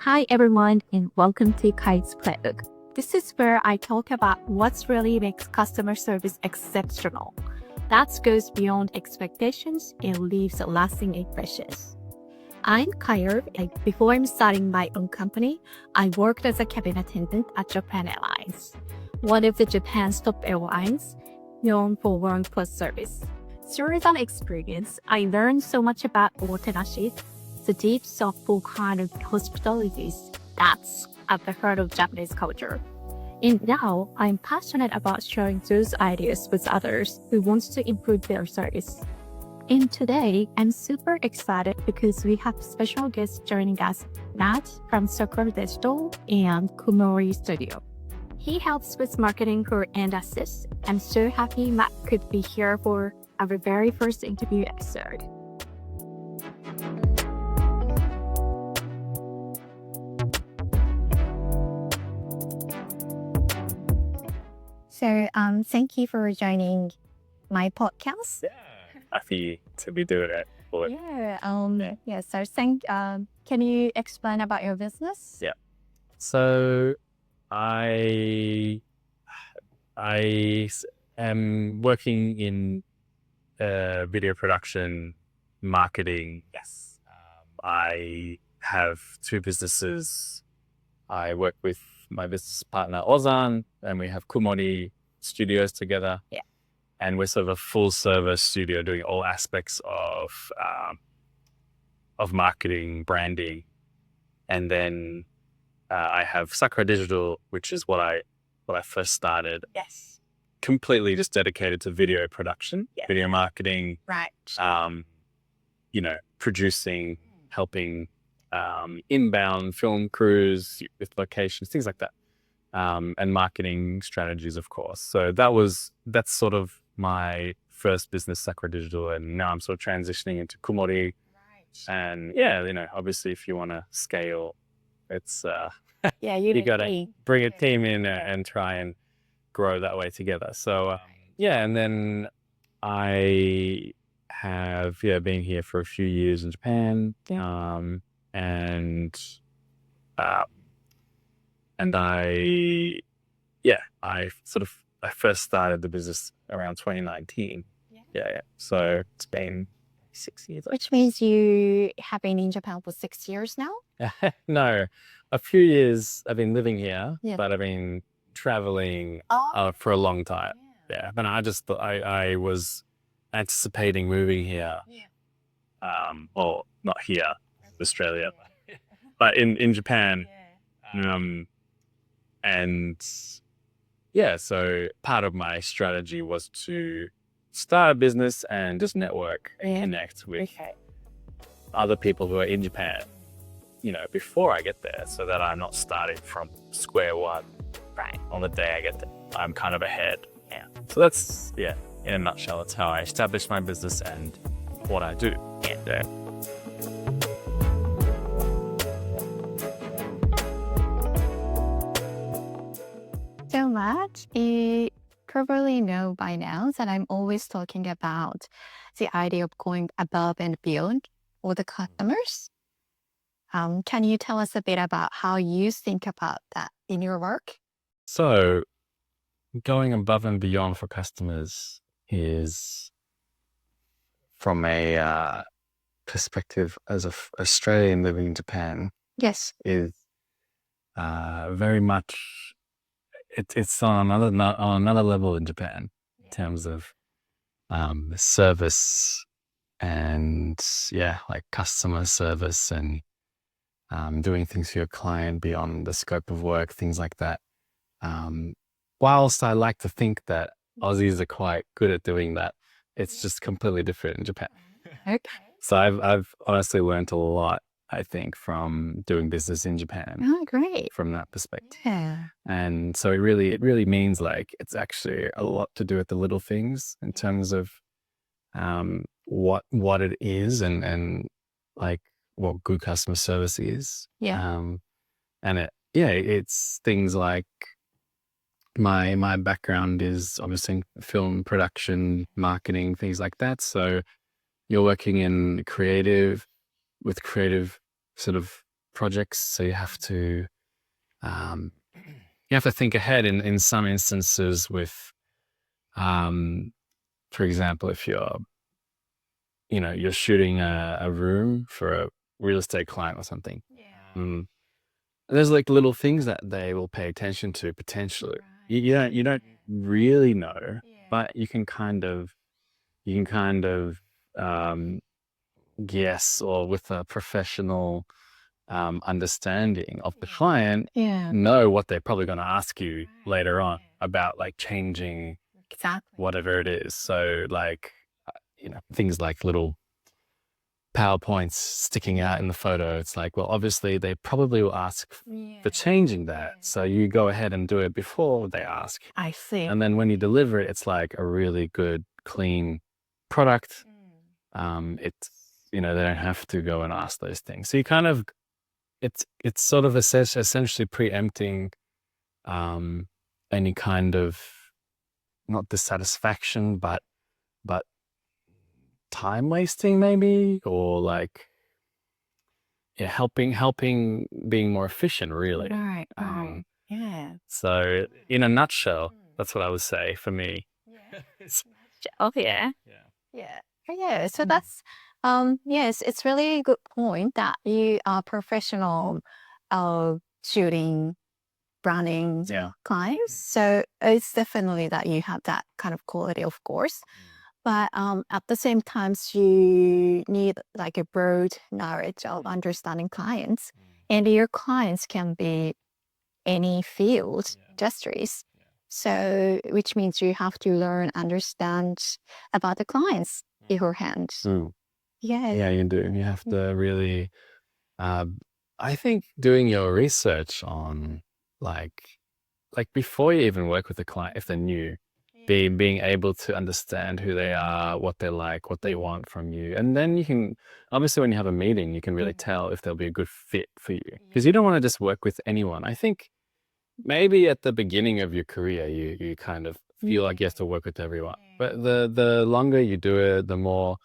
Hi everyone and welcome to Kayo's Playbook. This is where I talk about what really makes customer service exceptional. That goes beyond expectations and leaves lasting impressions. I'm Kayo, and before I'm starting my own company, I worked as a cabin attendant at Japan Airlines, one of the Japan's top airlines, known for world-class service. Through that experience, I learned so much about Omotenashi, the deep, thoughtful kind of hospitality that's at the heart of Japanese culture. And now, I'm passionate about sharing those ideas with others who want to improve their service. And today, I'm super excited because we have special guests joining us, Matt from Circle Digital and Kumori Studio. He helps with marketing for nuances. I'm so happy Matt could be here for our very first interview episode. So, thank you for joining my podcast. Yeah, happy to be doing it. So can you explain about your business? Yeah. So I am working in video production, marketing. Yes. I have two businesses. I work with my business partner Ozan, and we have Kumori Studios together. Yeah. And we're sort of a full service studio doing all aspects of marketing, branding. And then I have Sakura Digital, which is what I first started. Yes. Completely just dedicated to video production, video marketing. Right. Producing, helping inbound film crews with locations, things like that. And marketing strategies, of course. So that's sort of my first business, Sakura Digital, and now I'm sort of transitioning into Kumori. Right. And obviously, if you want to scale, it's you got to bring a team in and try and grow that way together. So and then I have been here for a few years in Japan, and I first started the business around 2019. Yeah. So it's been 6 years. Which means you have been in Japan for 6 years now? No, a few years I've been living here, but I've been traveling for a long time. Yeah. But I was anticipating moving here. Well, not here, Australia, but in Japan. So part of my strategy was to start a business and just network and connect with other people who are in Japan, before I get there, so that I'm not starting from square one on the day I get there. I'm kind of ahead. Yeah. So that's, in a nutshell, that's how I established my business and what I do. Yeah. So Matt, you probably know by now that I'm always talking about the idea of going above and beyond for the customers. Can you tell us a bit about how you think about that in your work? So going above and beyond for customers is, from a perspective as an Australian living in Japan, Yes. is very much, it's on another level in Japan in terms of service and like customer service and doing things for your client beyond the scope of work, things like that. Whilst I like to think that Aussies are quite good at doing that, it's just completely different in Japan. Okay. So I've honestly learned a lot, I think, from doing business in Japan. Oh, great. From that perspective. Yeah. And so it really means, like, it's actually a lot to do with the little things in terms of what it is and like what good customer service is. Yeah. And it's things like my background is obviously film production, marketing, things like that. So you're working in with creative sort of projects, so you have to think ahead in some instances with, for example, if you're shooting a room for a real estate client or something. There's like little things that they will pay attention to potentially. You don't really know, but you can kind of guess, or with a professional understanding of the client, know what they're probably going to ask you later on about, like changing whatever it is. So like, things like little PowerPoints sticking out in the photo. It's like, well, obviously they probably will ask for changing that. So you go ahead and do it before they ask. I see. And then when you deliver it, it's like a really good, clean product. It's, they don't have to go and ask those things. So you kind of, it's sort of essentially preempting any kind of, not dissatisfaction, but time wasting maybe, or like, helping being more efficient, really. Right. So in a nutshell, that's what I would say for me. Oh yeah. So that's yes, it's really a good point that you are professional shooting branding clients. So it's definitely that you have that kind of quality, of course. But at the same time, you need like a broad knowledge of understanding clients, and your clients can be any field, industries. So, which means you have to learn, understand about the clients beforehand. Yeah, you do. You have to really, I think, doing your research on like before you even work with the client, if they're new, being able to understand who they are, what they're like, what they want from you. And then you can, obviously when you have a meeting, you can really tell if they'll be a good fit for you, because you don't want to just work with anyone. I think maybe at the beginning of your career, you kind of feel like you have to work with everyone. But the longer you do it, the more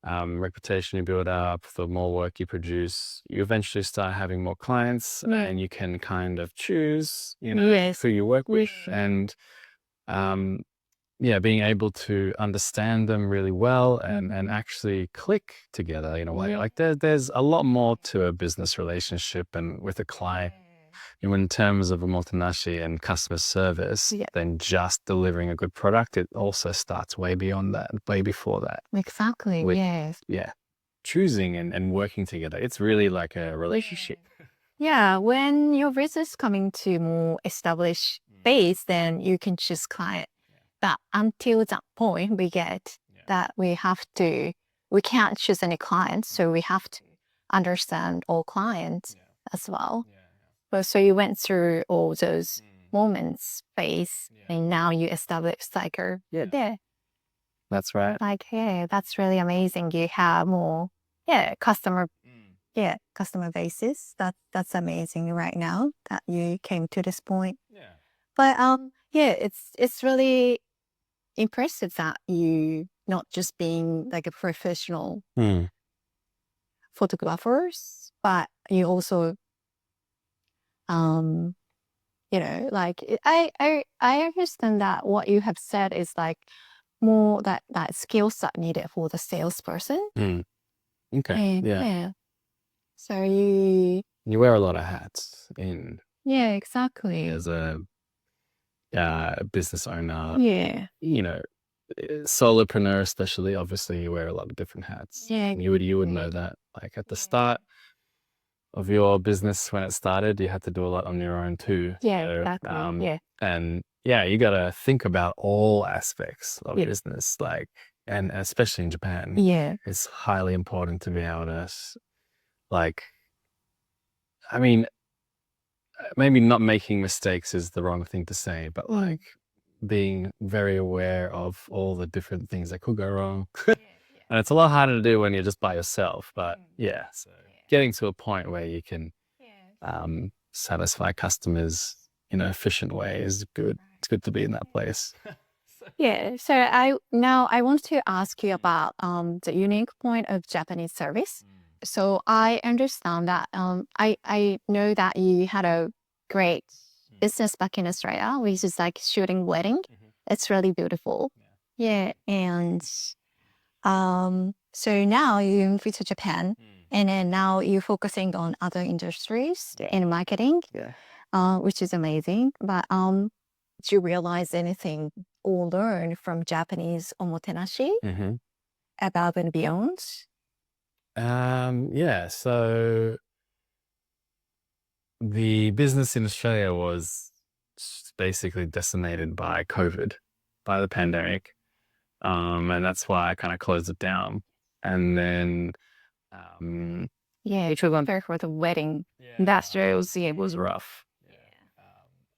reputation you build up, the more work you produce, you eventually start having more clients, and you can kind of choose, who you work with. And being able to understand them really well and actually click together in a way. Like there's a lot more to a business relationship and with a client, in terms of Omotenashi and customer service, than just delivering a good product. It also starts way beyond that, way before that. Exactly. With, yes. Choosing and working together. It's really like a relationship. Yeah. When your business coming to more established phase, then you can choose client. But until that point, we get that we can't choose any clients, so we have to understand all clients as well. But so you went through all those moments, phase, and now you establish cycle. That's right. Like, that's really amazing. You have more, customer basis. That's amazing right now that you came to this point. But it's really impressive that you not just being like a professional photographers, but you also I understand that what you have said is like more that skill set needed for the salesperson. Okay. And, so you wear a lot of hats exactly as a business owner. Solopreneur especially, obviously you wear a lot of different hats. You would know that, like at the start of your business, when it started, you had to do a lot on your own too. Exactly. And you got to think about all aspects of business, like, and especially in Japan, it's highly important to be able to, like, I mean, maybe not making mistakes is the wrong thing to say, but like being very aware of all the different things that could go wrong. And it's a lot harder to do when you're just by yourself, but so getting to a point where you can satisfy customers in an efficient way is good. It's good to be in that place. So I want to ask you about the unique point of Japanese service. So I understand that. I know that you had a great business back in Australia, which is like shooting wedding. It's really beautiful. Yeah, and so now you moved to Japan, and then now you're focusing on other industries in marketing, which is amazing. But did you realize anything or learn from Japanese omotenashi above and beyond? Yeah, so the business in Australia was basically decimated by COVID, by the pandemic. And that's why I kind of closed it down. And then, Yeah, it was unfair for the wedding. That's true. It was rough.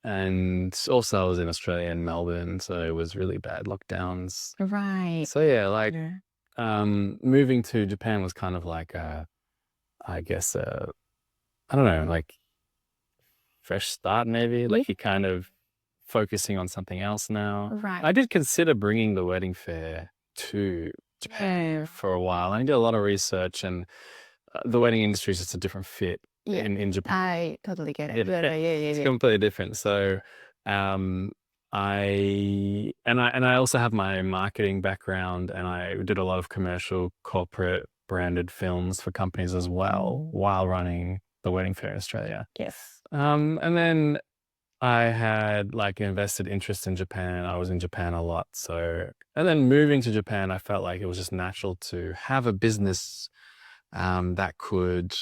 and also I was in Australia in Melbourne, so it was really bad lockdowns. Right. So yeah, like moving to Japan was kind of like I guess I don't know, like fresh start maybe. Like you're kind of focusing on something else now. Right. I did consider bringing the wedding fair to Japan for a while. I did a lot of research, and the wedding industry is just a different fit in Japan. I totally get it. It's completely different. So, I also have my marketing background, and I did a lot of commercial, corporate branded films for companies as well while running the wedding fair in Australia. Yes. And then I had like invested interest in Japan. I was in Japan a lot. So, and then moving to Japan, I felt like it was just natural to have a business that could,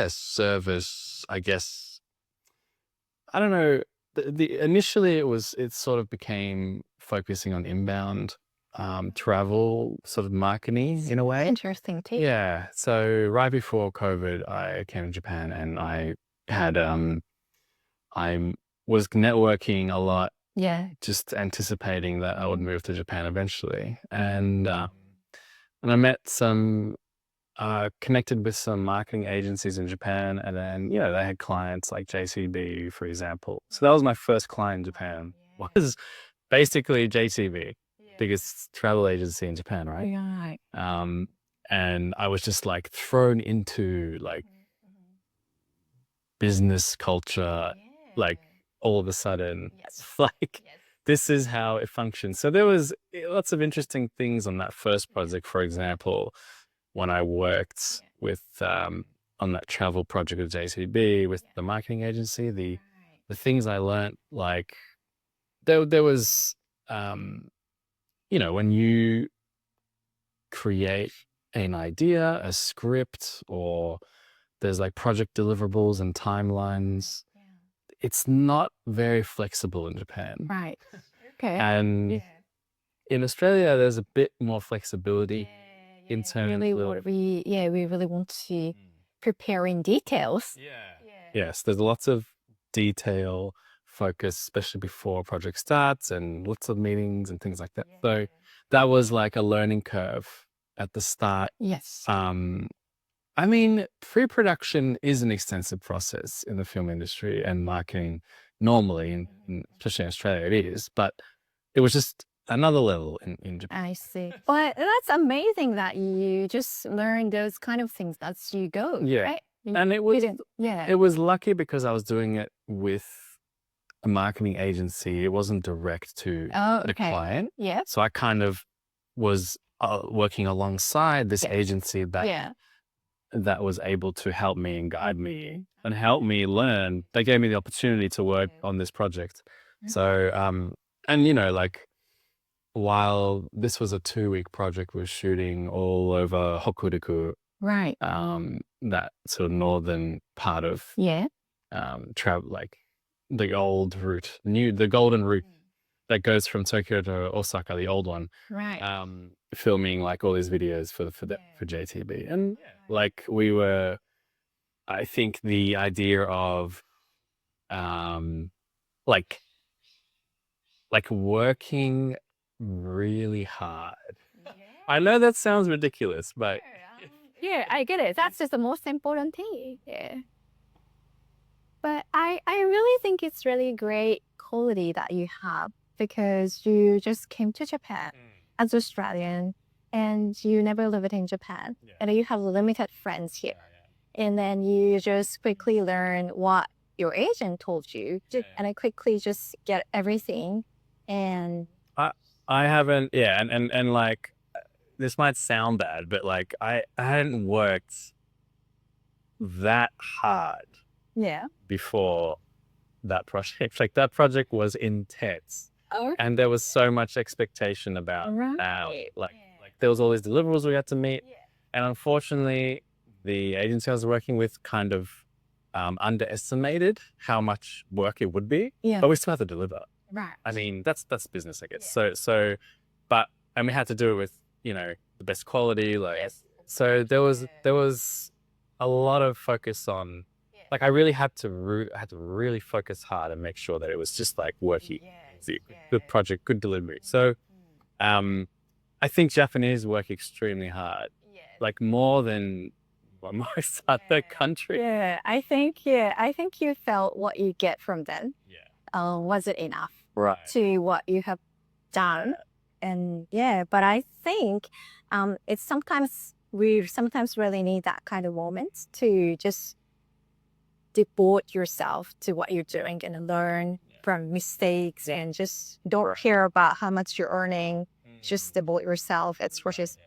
service, I guess, I don't know. Initially it sort of became focusing on inbound travel sort of marketing in a way. Interesting too. Yeah. So right before COVID, I came to Japan, and I had I was networking a lot, just anticipating that I would move to Japan eventually. And I met connected with some marketing agencies in Japan, and then, they had clients like JCB, for example. So that was my first client in Japan, was basically JCB, biggest travel agency in Japan, right? And I was just like thrown into like business culture, like all of a sudden. It's like, this is how it functions. So there was lots of interesting things on that first project. For example, when I worked with on that travel project with JCB, with the marketing agency, the things I learned, like there was when you create an idea, a script, or there's like project deliverables and timelines, it's not very flexible in Japan. Right. Okay. And in Australia, there's a bit more flexibility in terms of... we really want to prepare in details. Yes, there's lots of detail focus, especially before a project starts, and lots of meetings and things like that. So that was like a learning curve at the start. Yes. I mean, pre-production is an extensive process in the film industry and marketing normally, especially in Australia it is, but it was just another level in Japan. I see. But that's amazing that you just learn those kind of things as you go. Yeah. Right? And it was lucky because I was doing it with a marketing agency. It wasn't direct to the client. Yeah. So I kind of was working alongside this agency that was able to help me and guide me and help me learn. They gave me the opportunity to work on this project. So, and like, while this was a 2-week project, we were shooting all over Hokuriku, Right. that sort of northern part of travel, like the old route, the golden route that goes from Tokyo to Osaka, the old one. Right. Filming like all these videos for JTB, and like we were, I think the idea of like working really hard. I know that sounds ridiculous, but yeah, I get it. That's just the most important thing. Yeah. But I really think it's really great quality that you have, because you just came to Japan as Australian, and you never lived in Japan, and you have limited friends here, and then you just quickly learn what your agent told you, and I quickly just get everything, and I haven't, and like, this might sound bad, but like, I hadn't worked that hard before that project. Like, that project was intense, and there was so much expectation about like there was all these deliverables we had to meet, and unfortunately, the agency I was working with kind of underestimated how much work it would be, but we still had to deliver. Right. I mean, that's business, I guess. But we had to do it with, the best quality, like, so there was a lot of focus on, like, I really had to really focus hard and make sure that it was just like working, good project, good delivery. So, I think Japanese work extremely hard, like more than most other countries. I think you felt what you get from them. Was it enough to what you have done? And but I think it's sometimes we really need that kind of moment to just devote yourself to what you're doing and learn from mistakes, and just don't care about how much you're earning. Just devote yourself. It's just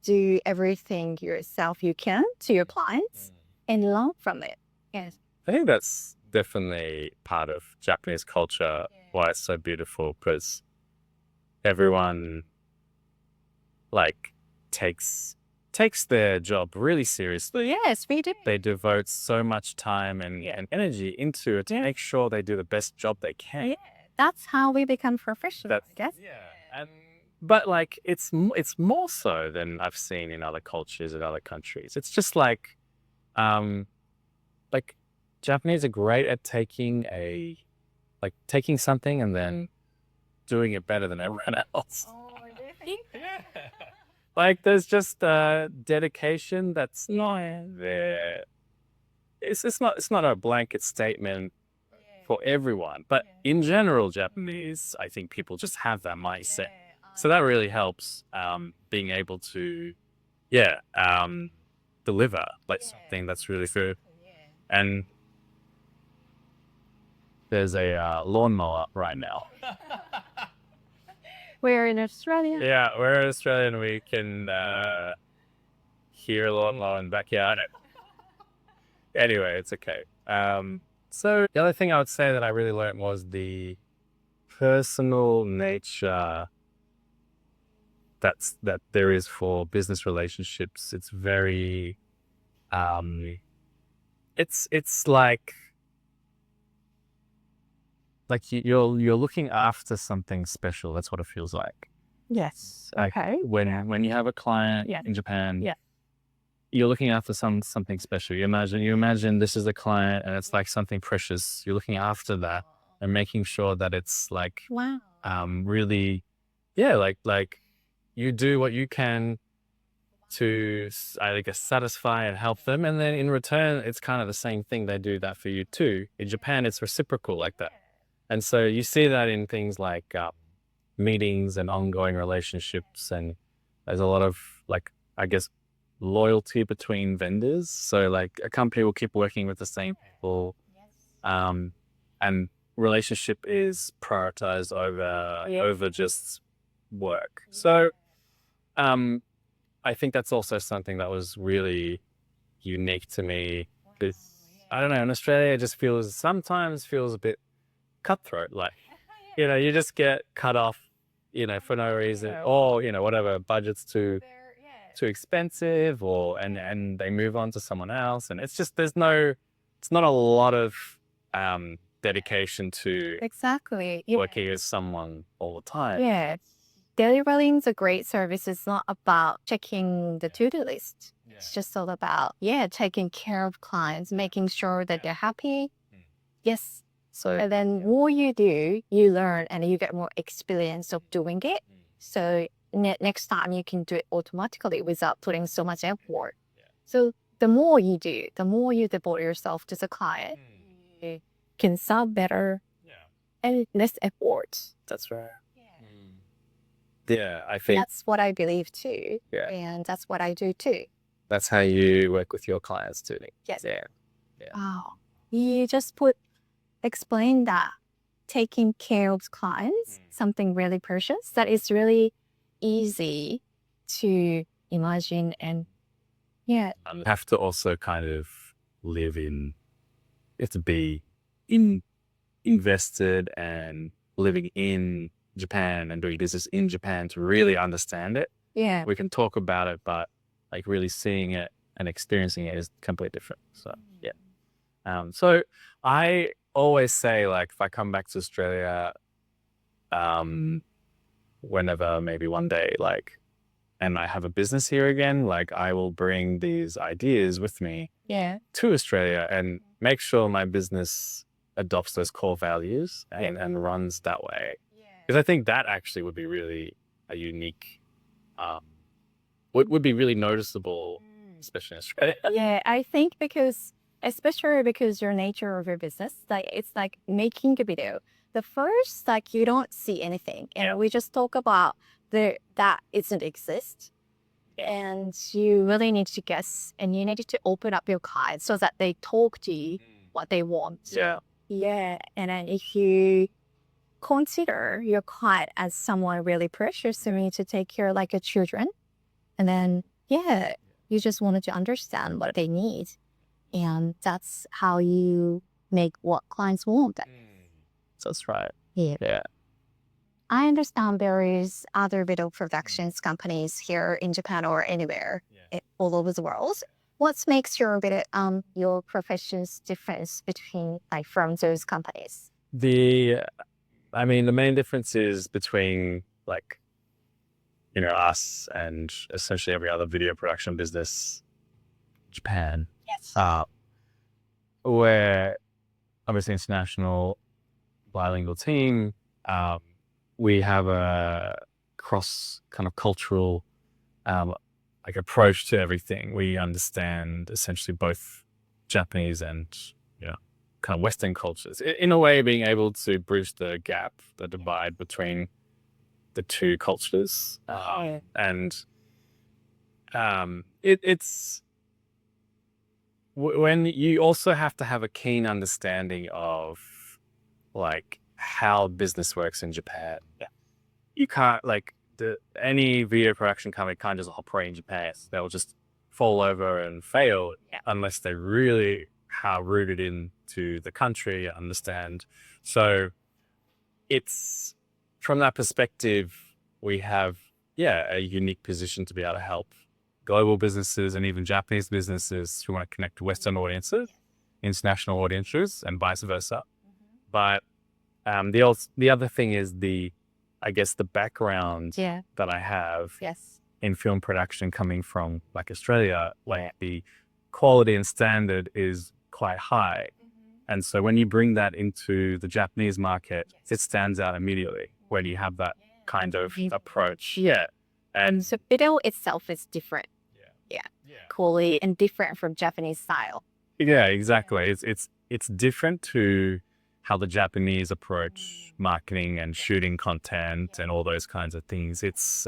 do everything yourself you can to your clients and learn from it. Yes. I think that's definitely part of Japanese culture, why it's so beautiful, because everyone like takes their job really seriously. Yes, we do. They devote so much time and energy into it to make sure they do the best job they can. That's how we become professional, I guess. But like, it's more so than I've seen in other cultures in other countries. It's just like Japanese are great at taking something and then doing it better than everyone else. Like, there's just dedication that's not there. It's not a blanket statement for everyone, but in general, Japanese, I think people just have that mindset. So that really helps being able to deliver like something that's really good. And there's a lawnmower right now. We're in Australia. Yeah, we're in Australia and we can hear a lawnmower in the backyard. Anyway, it's okay. So the other thing I would say that I really learned was the personal nature that there is for business relationships. It's very it's like you're looking after something special. That's what it feels like. Yes. Like, Okay. when you have a client in Japan, you're looking after something special. You imagine this is a client and it's like something precious. You're looking after that and making sure that it's like really like you do what you can to, I guess, satisfy and help them, and then in return it's kind of the same thing. They do that for you too. In Japan, it's reciprocal like that. And so you see that in things like meetings and ongoing relationships, and there's a lot of, like, I guess, loyalty between vendors. So like, a company will keep working with the same people, and relationship is prioritized over just work. So I think that's also something that was really unique to me. I don't know, in Australia, it just sometimes feels a bit cutthroat. Like, you just get cut off, for no reason, or, whatever, budget's too expensive, or, and they move on to someone else. And it's just, it's not a lot of dedication to working with someone all the time. Yeah. Delivering is a great service. It's not about checking the to-do list. It's just all about, taking care of clients, making sure that they're happy. Yes. So, and then more you do, you learn and you get more experience of doing it. So next time you can do it automatically without putting so much effort. So the more you do, the more you devote yourself to the client, you can sound better and less effort. That's right. Yeah, I think That's what I believe too. Yeah. And that's what I do too. that's how you work with your clients too. Yes. Yeah. Wow. You just explain that taking care of clients, something really precious that is really easy to imagine and You have to also kind of live in, you have to be invested and living in Japan and doing business in Japan to really understand it. yeah. We can talk about it, but like really seeing it and experiencing it is completely different. So yeah. So I always say, like, if I come back to Australia, whenever, maybe one day, like, and I have a business here again, like, I will bring these ideas with me Yeah. to Australia and make sure my business adopts those core values and runs that way. Because I think that actually would be really a unique, would be really noticeable, especially in Australia. Yeah, I think especially because your nature of your business, like it's like making a video. The first, like you don't see anything, and we just talk about that isn't exist, and you really need to guess, and you need to open up your clients so that they talk to you what they want. Yeah. Yeah, and then if you consider your client as someone really precious to me to take care like a children, and then you just wanted to understand what they need. And that's how you make what clients want. That's right. Yeah. Yeah. I understand there is other video productions companies here in Japan or anywhere all over the world. What makes your video, your profession's difference between like from those companies? The main difference is between, like, us and essentially every other video production business in Japan. Yes. We're obviously international bilingual team. We have a cross kind of cultural like approach to everything. We understand essentially both Japanese and kind of Western cultures. In a way, being able to bridge the gap, the divide between the two cultures, and it's when you also have to have a keen understanding of, like, how business works in Japan. You can't, like, any video production company can't just operate in Japan. They'll just fall over and fail unless they really are rooted into the country, understand. So it's, from that perspective, we have a unique position to be able to help global businesses and even Japanese businesses who want to connect to Western audiences, international audiences, and vice versa. But the other thing is I guess the background that I have in film production, coming from, like, Australia, like the quality and standard is quite high. And so when you bring that into the Japanese market, it stands out immediately when you have that kind of approach. Yeah. And So video itself is different. Quality and different from Japanese style. yeah, exactly. It's different to how the Japanese approach marketing and shooting content and all those kinds of things. It's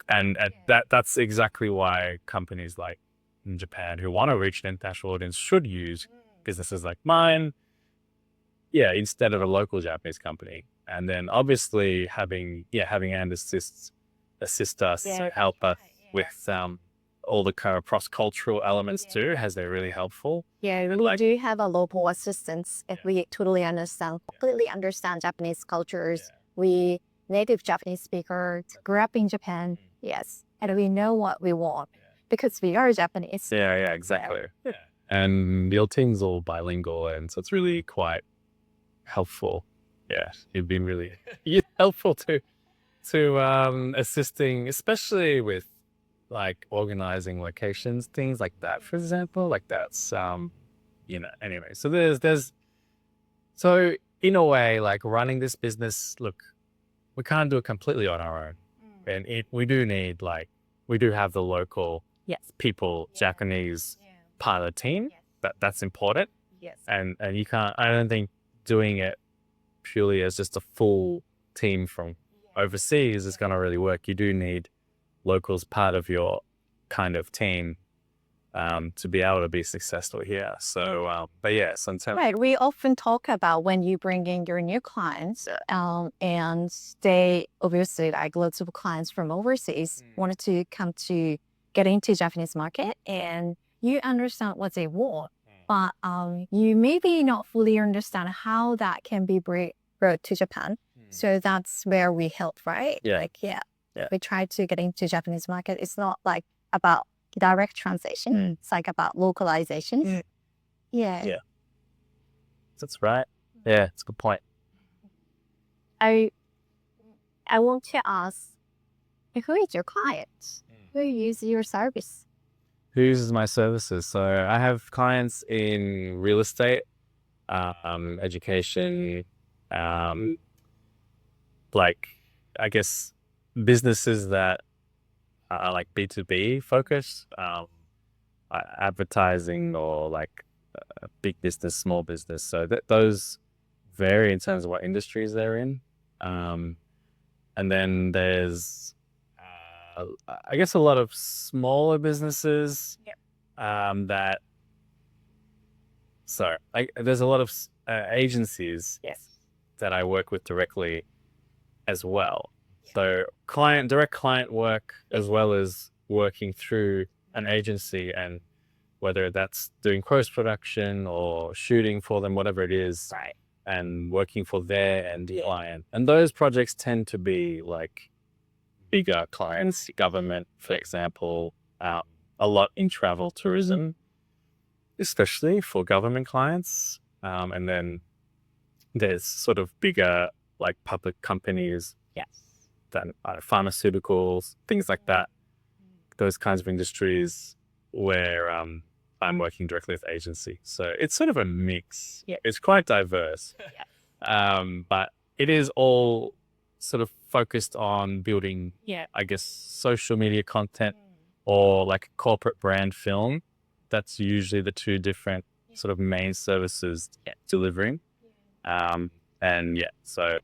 and that's exactly why companies like in Japan who want to reach an international audience should use businesses like mine, instead of a local Japanese company. And then obviously having and assist us, help us with all the kind of cross-cultural elements too, has been really helpful. Yeah, we do have a local assistance if we completely understand Japanese cultures. We native Japanese speaker, grew up in Japan, yes, and we know what we want because we are Japanese. Yeah, exactly. And your team's all bilingual, and so it's really quite helpful. Yeah, you've been really helpful to assisting, especially with, like, organizing locations, things like that, for example. Like, that's anyway, so there's so in a way, like, running this business, look, we can't do it completely on our own. And we do need, like, we do have the local people, Japanese part of the team. That's important. And you can't, I don't think doing it purely as just a full team from overseas is going to really work. You do need locals part of your kind of team to be able to be successful here. So, but yes, Right. We often talk about when you bring in your new clients, and they obviously, like lots of clients from overseas wanted to come to get into Japanese market, and you understand what they want, but you maybe not fully understand how that can be brought to Japan. So that's where we help, right? Yeah. Like, we try to get into Japanese market. It's not like about direct translation. It's like about localization. Yeah. That's right. Yeah, it's a good point. I want to ask, who is your client? Who uses your service? Who uses my services? So I have clients in real estate, education, like I guess businesses that are like B2B focused, advertising or like big business, small business. So those vary in terms of what industries they're in. And then there's, I guess, a lot of smaller businesses that. So there's a lot of agencies that I work with directly as well. So direct client work, as well as working through an agency, and whether that's doing post-production or shooting for them, whatever it is, and working for their end client. And those projects tend to be like bigger clients, government, for example, a lot in travel tourism, especially for government clients. And then there's sort of bigger like public companies, than pharmaceuticals, things like that. Those kinds of industries where I'm working directly with agency. So it's sort of a mix. It's quite diverse. But it is all sort of focused on building, I guess, social media content or like corporate brand film. That's usually the two different sort of main services delivering. So.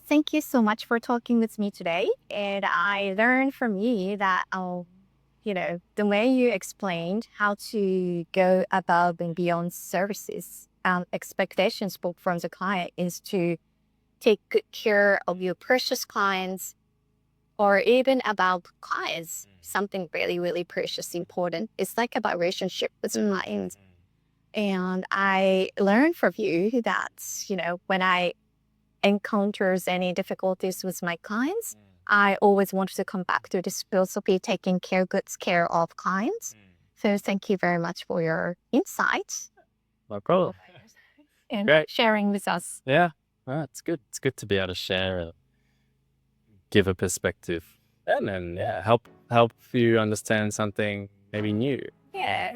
Thank you so much for talking with me today. And I learned from you that, the way you explained how to go above and beyond services and expectations from the client is to take good care of your precious clients, or even about clients, something really, really precious, important. It's like about relationship with clients. And I learned from you that, when I encounters any difficulties with my clients, I always want to come back to this philosophy, taking good care of clients. So thank you very much for your insights. No problem. And sharing with us. Yeah, well, it's good. It's good to be able to share, give a perspective, and then help you understand something maybe new.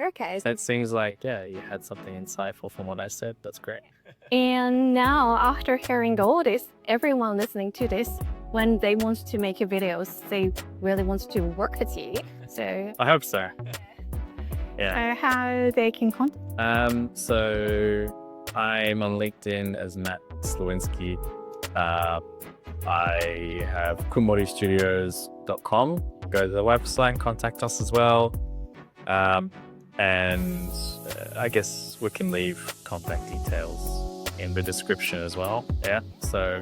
Okay. It seems like you had something insightful from what I said. That's great. And now, after hearing all this, everyone listening to this, when they want to make videos, they really want to work with you. So I hope so. How they can contact? So I'm on LinkedIn as Mat Sliwinski. I have kumoristudios.com. Go to the website and contact us as well. And I guess we can leave contact details in the description as well. So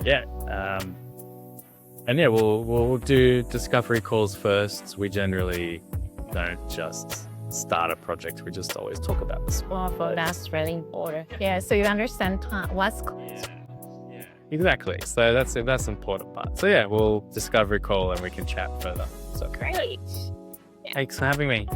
we'll do discovery calls first. We generally don't just start a project. We just always talk about this. Well, that's really important. So you understand what's exactly. So that's the important part. So we'll discovery call and we can chat further. So great. Thanks for having me.